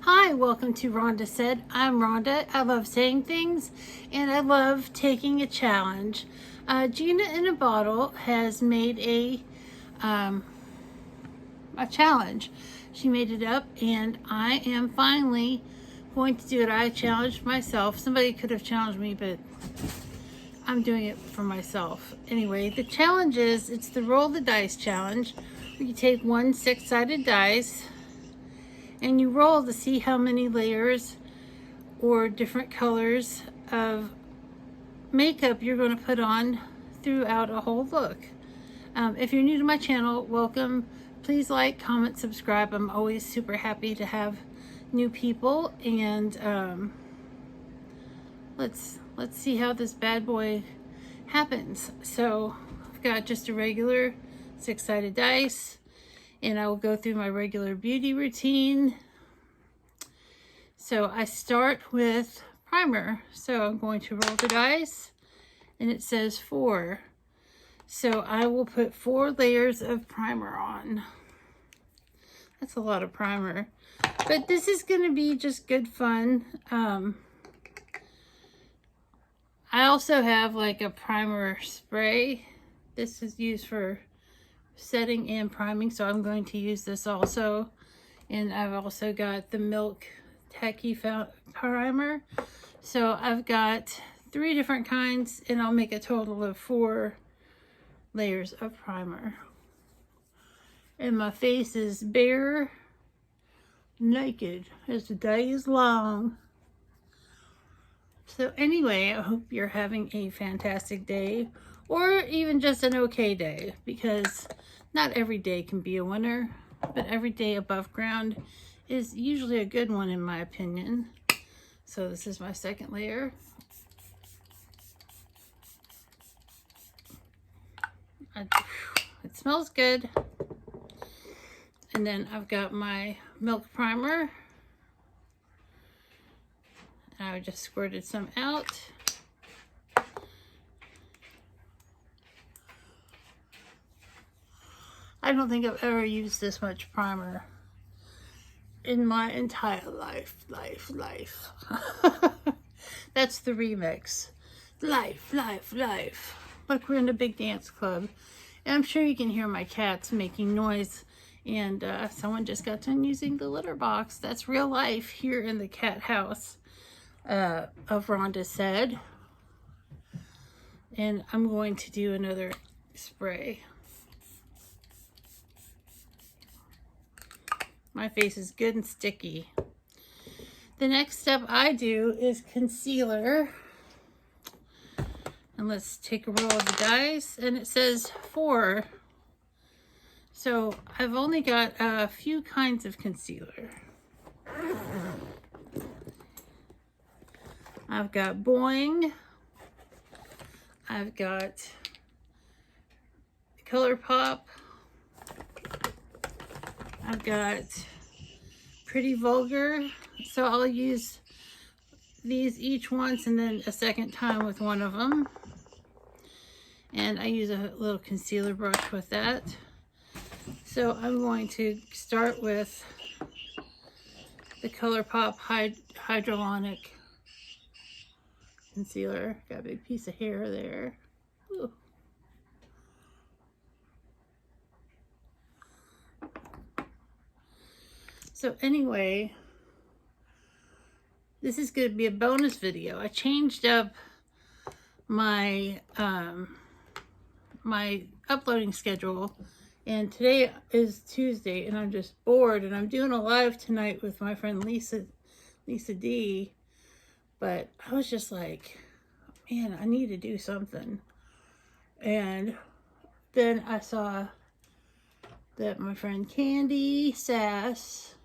Hi, welcome to Rhonda Said. I'm Rhonda. I love saying things and I love taking a challenge. Gina in a Bottle has made a challenge. She made it up and I am finally going to do it. I challenged myself. Somebody could have challenged me, but I'm doing it for myself. Anyway, the challenge is, it's the roll the dice challenge. You take one 6-sided dice and you roll to see how many layers or different colors of makeup you're going to put on throughout a whole look. If you're new to my channel, welcome. Please like, comment, subscribe. I'm always super happy to have new people, and let's see how this bad boy happens. So I've got just a regular 6-sided dice, and I will go through my regular beauty routine. So I start with primer. So I'm going to roll the dice, and it says 4. So I will put 4 layers of primer on. That's a lot of primer, but this is going to be just good fun. I also have like a primer spray. This is used for setting and priming, so I'm going to use this also. And I've also got the Milk Tacky Primer. So I've got 3 different kinds, and I'll make a total of 4 layers of primer. And my face is bare, naked, as the day is long. So anyway, I hope you're having a fantastic day, or even just an okay day, because not every day can be a winner, but every day above ground is usually a good one in my opinion. So this is my second layer. It smells good. And then I've got my milk primer. I just squirted some out. I don't think I've ever used this much primer in my entire life. That's the remix. Life. Look, we're in a big dance club. And I'm sure you can hear my cats making noise. And someone just got done using the litter box. That's real life here in the cat house of Rhonda Said. And I'm going to do another spray. My face is good and sticky. The next step I do is concealer. And let's take a roll of the dice, and it says 4. So I've only got a few kinds of concealer. I've got Boing. I've got ColourPop. I've got Pretty Vulgar. So I'll use these each once and then a second time with one of them. And I use a little concealer brush with that. So I'm going to start with the ColourPop Hyaluronic Concealer. Got a big piece of hair there. Ooh. So anyway, this is going to be a bonus video. I changed up my my uploading schedule, and today is Tuesday, and I'm just bored, and I'm doing a live tonight with my friend Lisa D. But I was just like, man, I need to do something. And then I saw that my friend Candy Sass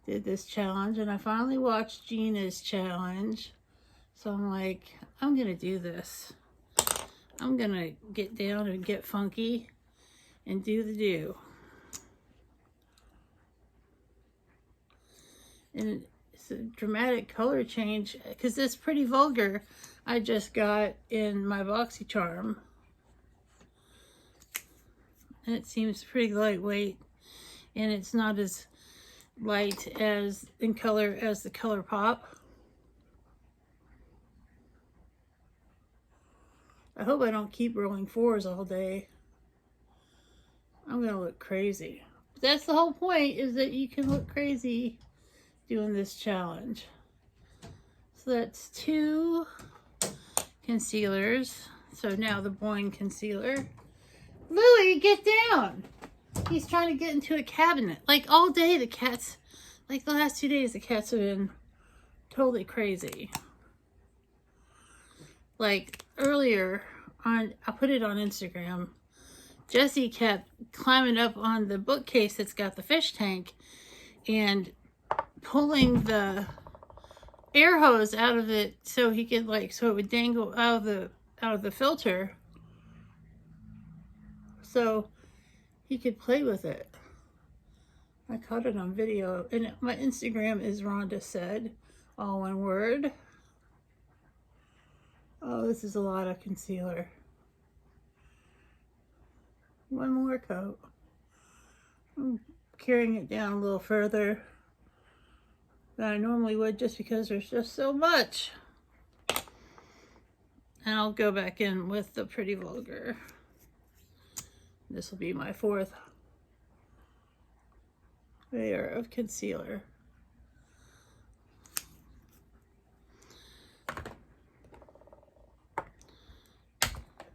did this challenge, and I finally watched Gina's challenge. So I'm like, I'm gonna do this. I'm gonna get down and get funky and do the do. And it's a dramatic color change, because this Pretty Vulgar I just got in my BoxyCharm. And it seems pretty lightweight, and it's not as light as in color as the ColourPop. I hope I don't keep rolling 4s all day. I'm gonna look crazy. But that's the whole point, is that you can look crazy doing this challenge. So that's 2 concealers. So now the Boing concealer. Louie, get down! He's trying to get into a cabinet. Like all day the cats, like the last 2 days the cats have been totally crazy. Like earlier on, I put it on Instagram, Jesse kept climbing up on the bookcase that's got the fish tank and pulling the air hose out of it so he could so it would dangle out of the filter so he could play with it. I caught it on video, and my Instagram is Rhonda Said, all one word. Oh, this is a lot of concealer. One more coat. I'm carrying it down a little further than I normally would, just because there's just so much. And I'll go back in with the Pretty Vulgar. This will be my 4th layer of concealer.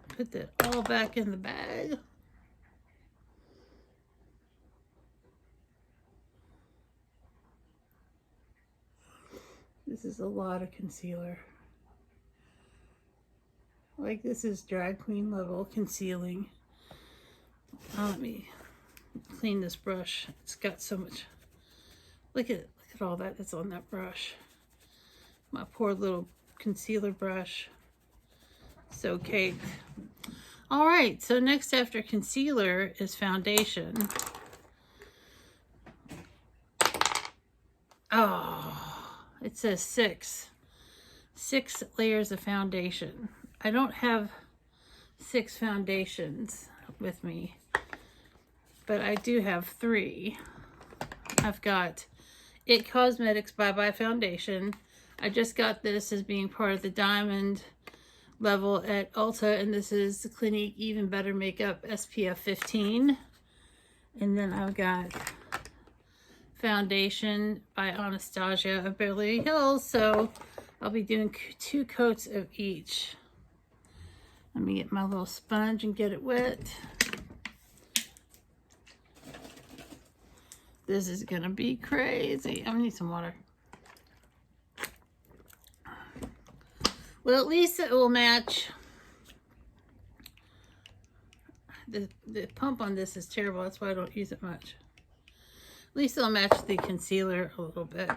Put that all back in the bag. This is a lot of concealer. Like, this is drag queen level concealing. Let me clean this brush. It's got so much. Look at all that that's on that brush. My poor little concealer brush. So caked. All right, so next after concealer is foundation. Oh, it says 6 layers of foundation. I don't have 6 foundations with me, but I do have 3. I've got It Cosmetics Bye Bye Foundation. I just got this as being part of the diamond level at Ulta, and this is the Clinique Even Better Makeup SPF 15. And then I've got foundation by Anastasia of Beverly Hills, so I'll be doing 2 coats of each. Let me get my little sponge and get it wet. This is gonna be crazy. I need some water. Well, at least it will match. The pump on this is terrible. That's why I don't use it much. At least it'll match the concealer a little bit.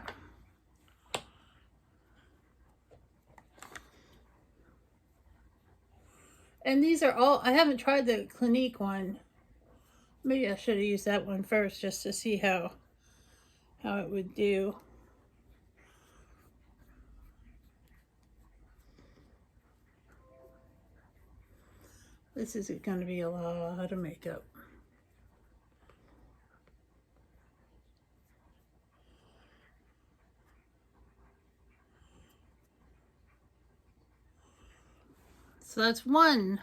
And these are all, I haven't tried the Clinique one. Maybe I should have used that one first just to see how it would do. This is going to be a lot of makeup. So that's one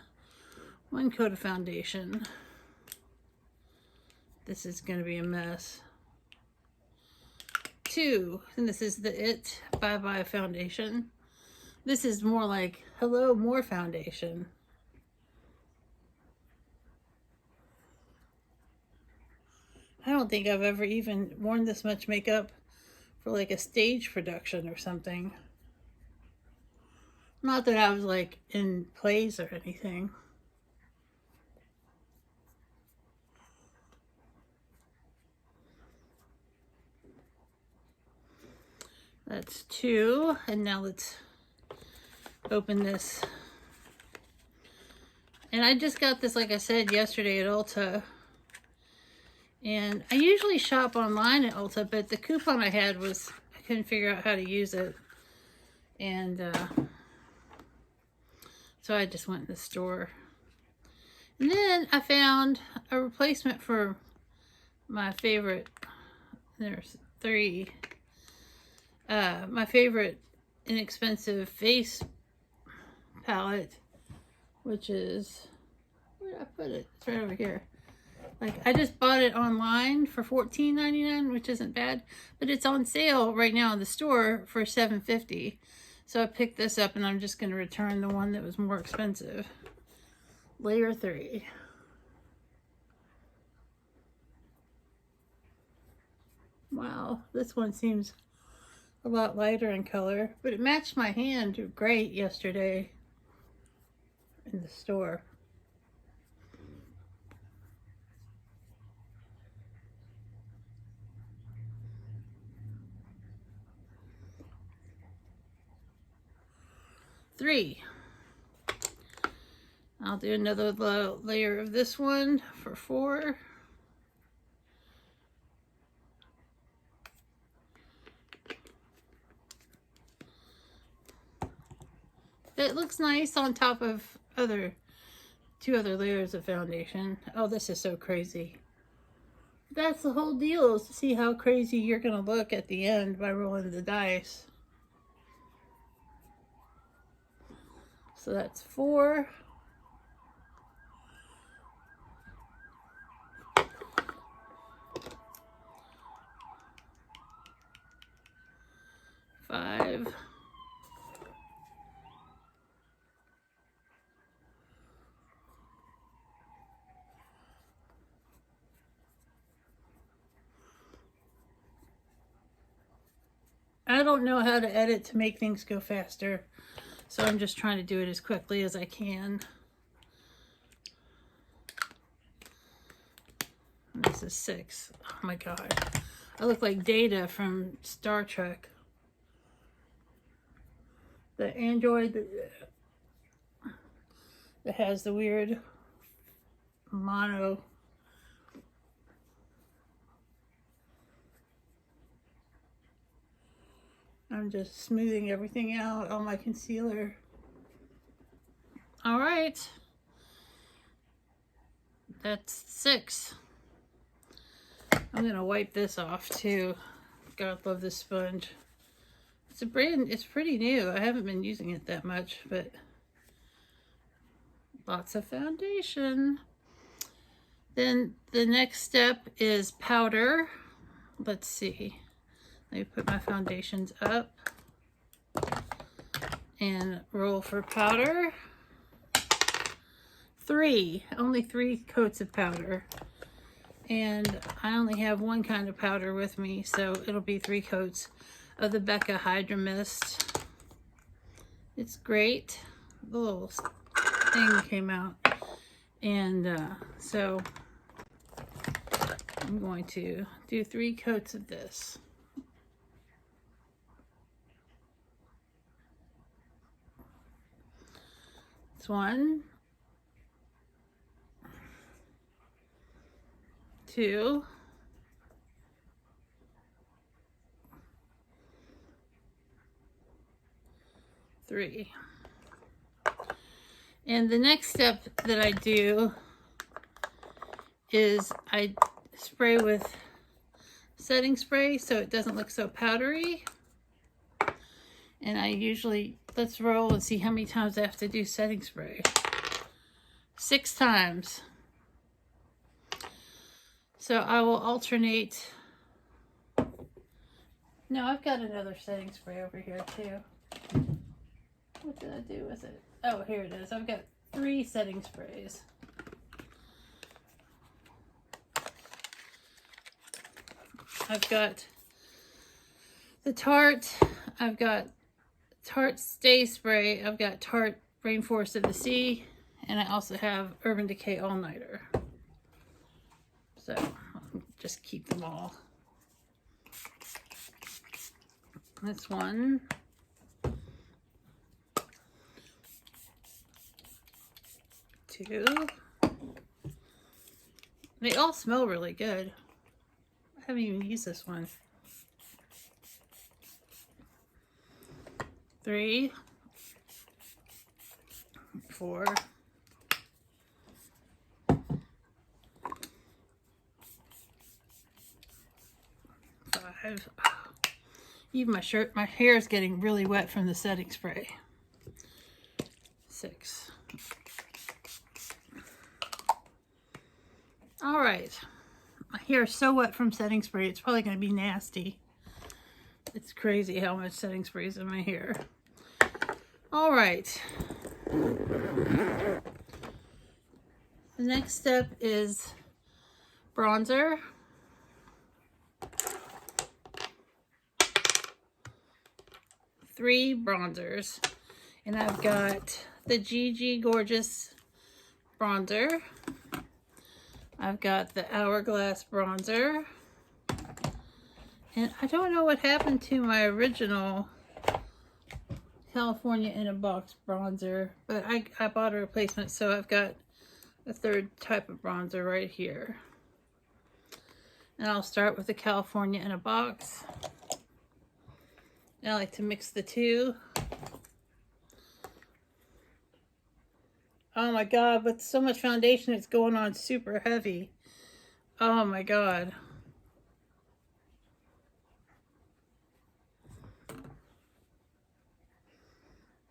coat of foundation. This is going to be a mess. 2, and this is the It Bye Bye Foundation. This is more like Hello More Foundation. I don't think I've ever even worn this much makeup for like a stage production or something. Not that I was like in plays or anything. That's 2, and now let's open this. And I just got this, like I said, yesterday at Ulta. And I usually shop online at Ulta, but the coupon I had was, I couldn't figure out how to use it. And so I just went in the store. And then I found a replacement for my favorite. There's 3. My favorite inexpensive face palette, which is, where did I put it? It's right over here. Like, I just bought it online for $14.99, which isn't bad, but it's on sale right now in the store for $7.50. So I picked this up, and I'm just going to return the one that was more expensive. Layer 3. Wow, this one seems a lot lighter in color, but it matched my hand great yesterday in the store. Three. I'll do another layer of this one for 4. It looks nice on top of two other layers of foundation. Oh, this is so crazy. That's the whole deal, is to see how crazy you're gonna look at the end by rolling the dice. So that's 4. Five. I don't know how to edit to make things go faster, so I'm just trying to do it as quickly as I can. This is 6. Oh my god. I look like Data from Star Trek. The android that has the weird mono. I'm just smoothing everything out, all my concealer. All right. That's 6. I'm gonna wipe this off too. God, love this sponge. It's pretty new. I haven't been using it that much, but lots of foundation. Then the next step is powder. Let's see. Let me put my foundations up and roll for powder. 3. Only 3 coats of powder. And I only have one kind of powder with me, so it'll be 3 coats of the Becca Hydra Mist. It's great. The little thing came out. And so I'm going to do 3 coats of this. It's 1, 2, 3. And the next step that I do is I spray with setting spray so it doesn't look so powdery. And I usually, let's roll and see how many times I have to do setting spray. 6 times. So I will alternate. No, I've got another setting spray over here too. What did I do with it? Oh, here it is. I've got 3 setting sprays. I've got the Tarte. I've got Tarte Stay Spray. I've got Tarte Rainforest of the Sea. And I also have Urban Decay All Nighter. So I'll just keep them all. That's 1. 2. They all smell really good. I haven't even used this one. 3, 4, 5, 5. Even my hair is getting really wet from the setting spray. 6. All right. My hair is so wet from setting spray, it's probably going to be nasty. It's crazy how much setting spray is in my hair. All right. The next step is bronzer. Three bronzers. And I've got the GG Gorgeous bronzer. I've got the Hourglass bronzer. And I don't know what happened to my original California in a Box bronzer, but I bought a replacement, so I've got a third type of bronzer right here. And I'll start with the California in a Box. And I like to mix the two. Oh my God, with so much foundation, it's going on super heavy. Oh my God.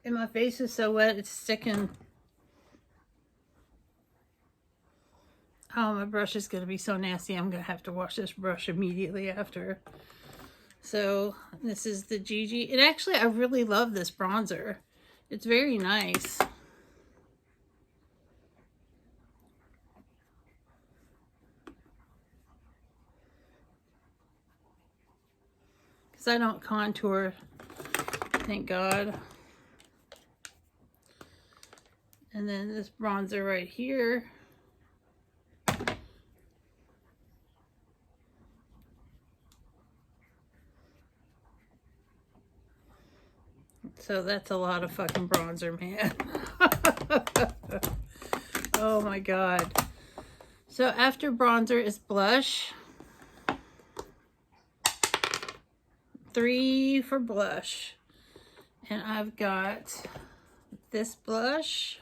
And my face is so wet, it's sticking. Oh, my brush is going to be so nasty. I'm going to have to wash this brush immediately after. So, this is the GG. And actually, I really love this bronzer. It's very nice. Because I don't contour, thank God. And then this bronzer right here. So that's a lot of fucking bronzer, man. Oh my God. So after bronzer is blush. 3 for blush. And I've got this blush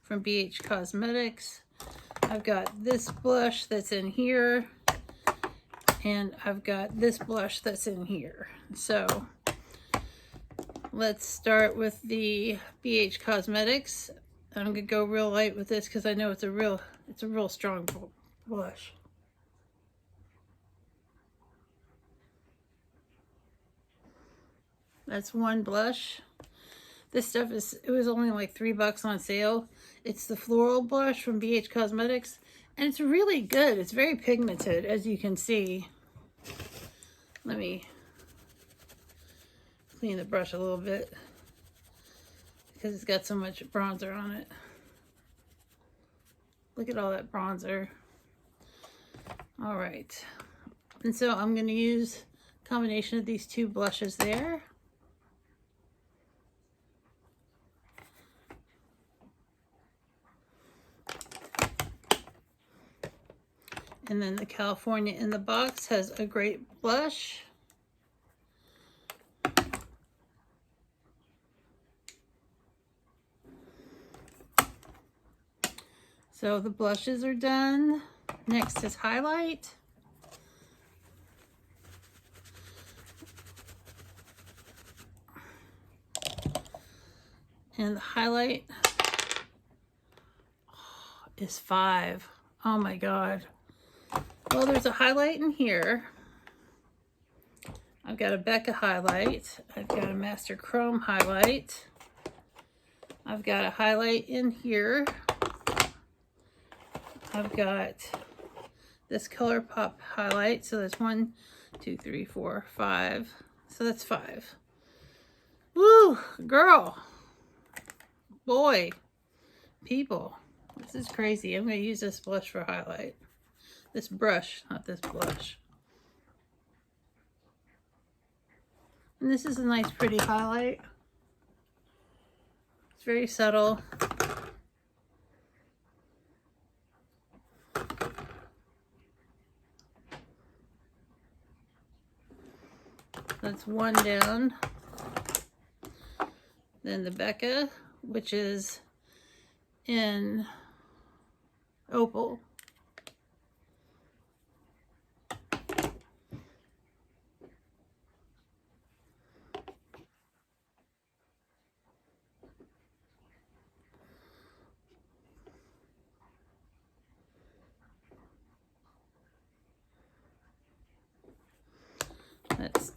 from BH Cosmetics. I've got this blush that's in here. And I've got this blush that's in here. So let's start with the BH Cosmetics. I'm gonna go real light with this because I know it's a real strong blush. That's one blush. This stuff it was only like $3 on sale. It's the Floral blush from BH Cosmetics, and it's really good. It's very pigmented, as you can see. Let me clean the brush a little bit because it's got so much bronzer on it. Look at all that bronzer. All right. And so I'm going to use a combination of these two blushes there. And then the California in the Box has a great blush. So the blushes are done. Next is highlight. And the highlight is 5. Oh my God. Well, there's a highlight in here. I've got a Becca highlight. I've got a Master Chrome highlight. I've got a highlight in here. I've got this ColourPop highlight. So that's 1, 2, 3, 4, 5. So that's 5. Woo, girl, boy, people. This is crazy. I'm going to use this blush for highlight. This brush, not this blush. And this is a nice, pretty highlight. It's very subtle. That's one down. Then the Becca, which is in Opal.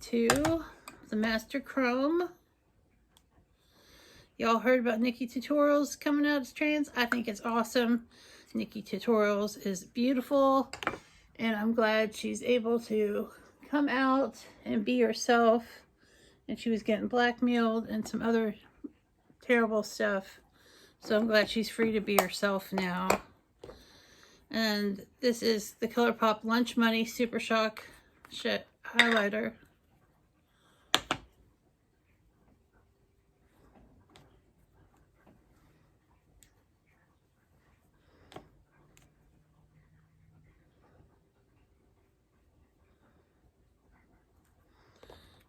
to the Master Chrome. Y'all heard about Nikki Tutorials coming out as trans? I think it's awesome. Nikki Tutorials is beautiful, and I'm glad she's able to come out and be herself. And she was getting blackmailed and some other terrible stuff. So I'm glad she's free to be herself now. And this is the ColourPop Lunch Money Super Shock highlighter.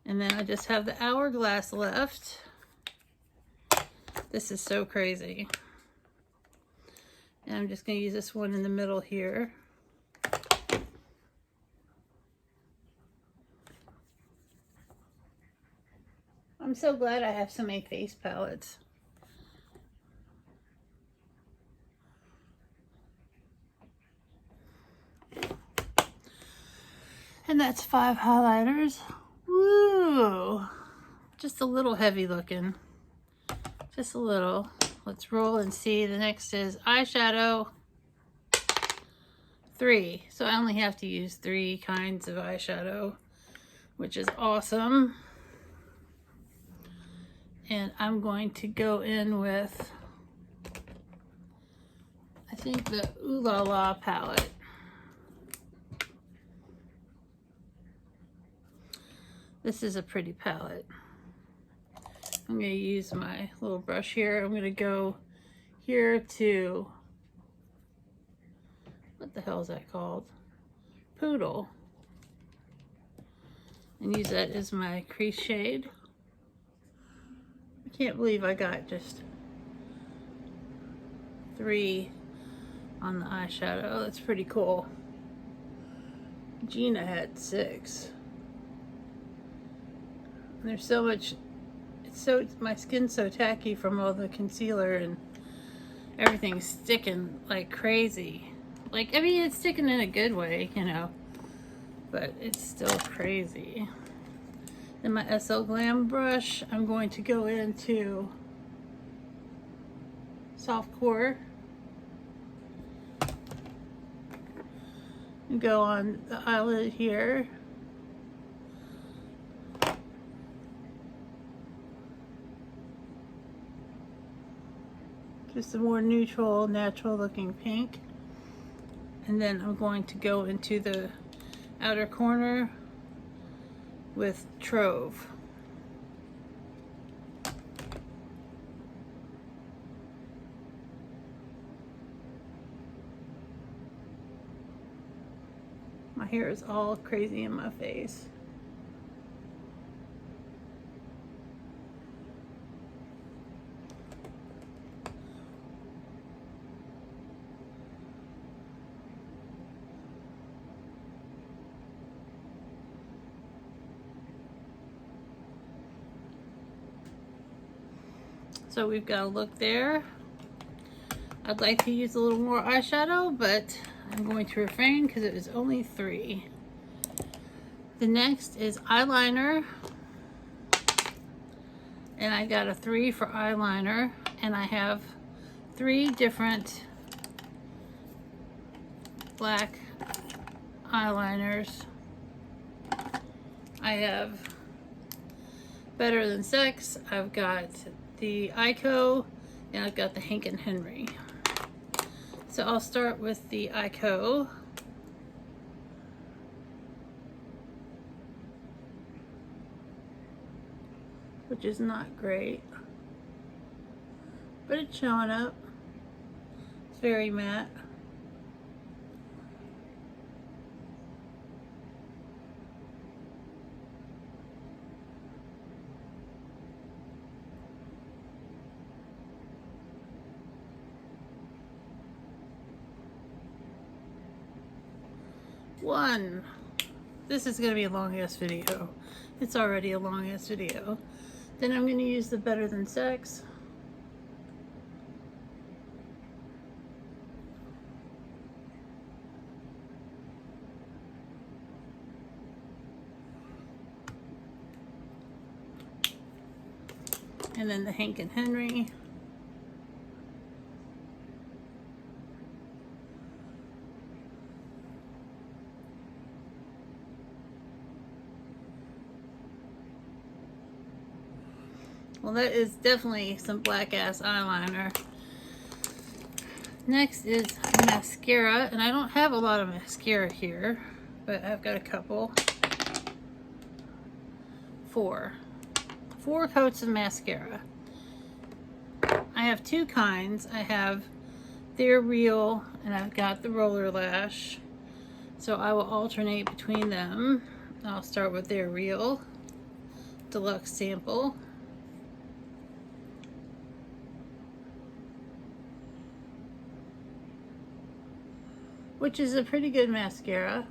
And then I just have the Hourglass left. This is so crazy. And I'm just going to use this one in the middle here. I'm so glad I have so many face palettes. And that's 5 highlighters. Woo! Just a little heavy looking. Just a little. Let's roll and see. The next is eyeshadow. 3. So I only have to use 3 kinds of eyeshadow, which is awesome. And I'm going to go in with, I think, the Ooh La La palette. This is a pretty palette. I'm going to use my little brush here. I'm going to go here to, what the hell is that called? Poodle. And use that as my crease shade. I can't believe I got just 3 on the eyeshadow. That's pretty cool. Gina had 6. And there's so much, my skin's so tacky from all the concealer, and everything's sticking like crazy. Like, I mean, it's sticking in a good way, you know, but it's still crazy. Then my SL Glam brush, I'm going to go into Soft Core and go on the eyelid here. Just a more neutral, natural looking pink. And then I'm going to go into the outer corner with Trove. My hair is all crazy in my face. So we've got a look there. I'd like to use a little more eyeshadow, but I'm going to refrain because it was only 3. The next is eyeliner. And I got a 3 for eyeliner. And I have 3 different black eyeliners. I have Better Than Sex. I've got the Ico, and I've got the Hank and Henry. So I'll start with the Ico. Which is not great, but it's showing up. It's very matte. This is going to be a long ass video. It's already a long ass video. Then I'm going to use the Better Than Sex. And then the Hank and Henry. Well, that is definitely some black ass eyeliner. Next is mascara, and I don't have a lot of mascara here, but I've got a couple. Four coats of mascara. I have two kinds. I have They're Real, and I've got the Roller Lash. So I will alternate between them. I'll start with They're Real Deluxe Sample. Which is a pretty good mascara.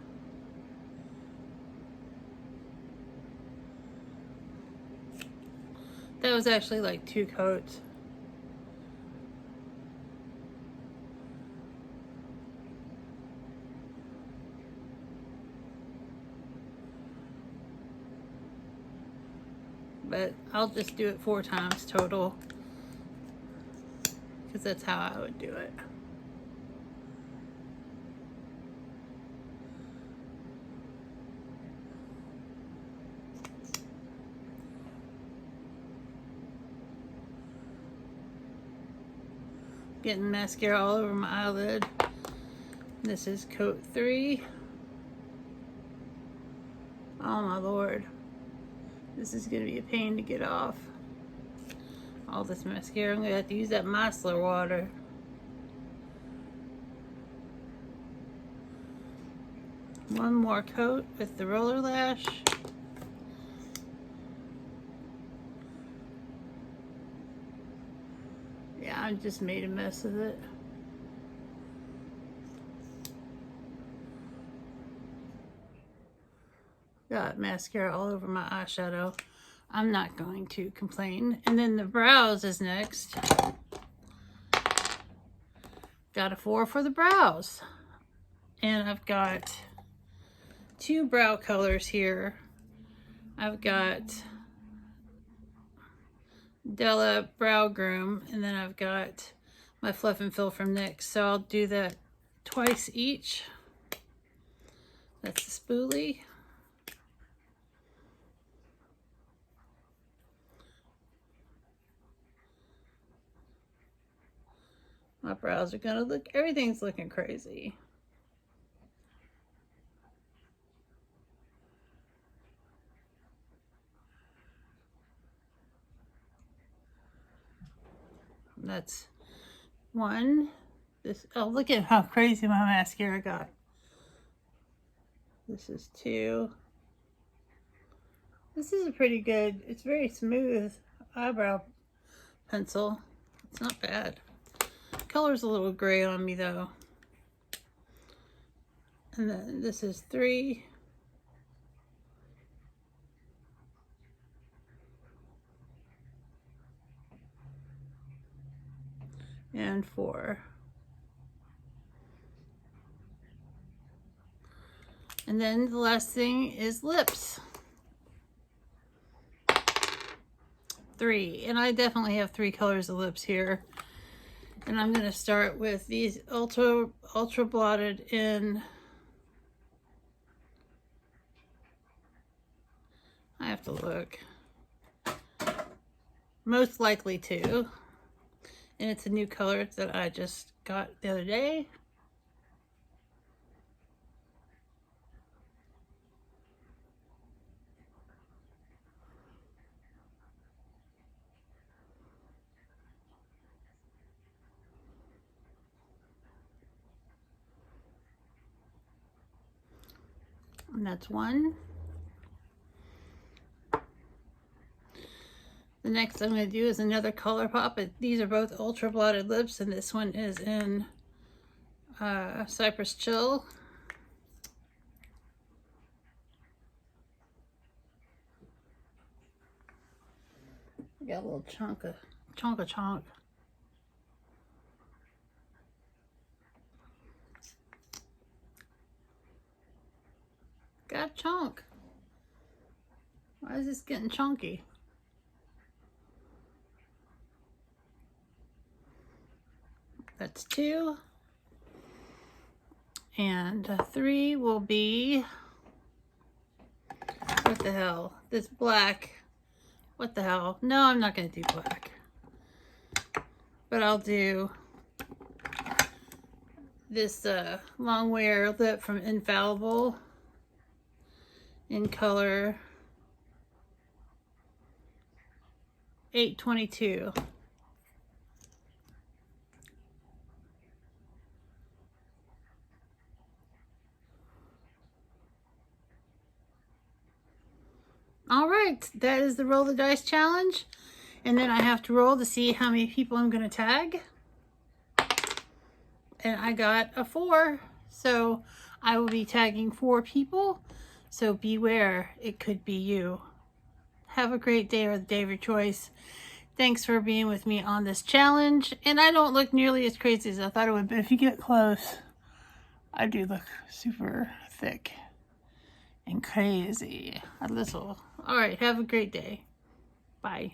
That was actually like 2 coats. But I'll just do it 4 times total, because that's how I would do it. Getting mascara all over my eyelid. This is coat 3. Oh my lord. This is going to be a pain to get off. All this mascara. I'm going to have to use that micellar water. One more coat with the Roller Lash. Yeah, I just made a mess of it. Got mascara all over my eyeshadow. I'm not going to complain. And then the brows is next. Got a 4 for the brows. And I've got 2 brow colors here. I've got Della Brow Groom, and then I've got my Fluff and Fill from NYX. So I'll do that twice each. That's the spoolie. My brows are gonna look, everything's looking crazy. That's 1. This, oh, look at how crazy my mascara got. This is 2. This is a pretty good, it's very smooth eyebrow pencil. It's not bad. Color's a little gray on me though. And then this is 3. And 4. And then the last thing is lips. 3. And I definitely have 3 colors of lips here. And I'm going to start with these ultra blotted in. I have to look. Most likely 2. And it's a new color that I just got the other day. And that's 1. The next I'm going to do is another color pop. These are both ultra blotted lips, and this one is in Cypress Chill. Got a little chunk. Got chunk. Why is this getting chunky? That's 2. And 3 will be, what the hell? This black. What the hell? No, I'm not going to do black. But I'll do this long wear lip from Infallible in color 822. All right, that is the roll the dice challenge. And then I have to roll to see how many people I'm going to tag. And I got a 4. So I will be tagging 4 people. So beware, it could be you. Have a great day or the day of your choice. Thanks for being with me on this challenge. And I don't look nearly as crazy as I thought it would, but if you get close, I do look super thick and crazy. A little. All right, have a great day. Bye.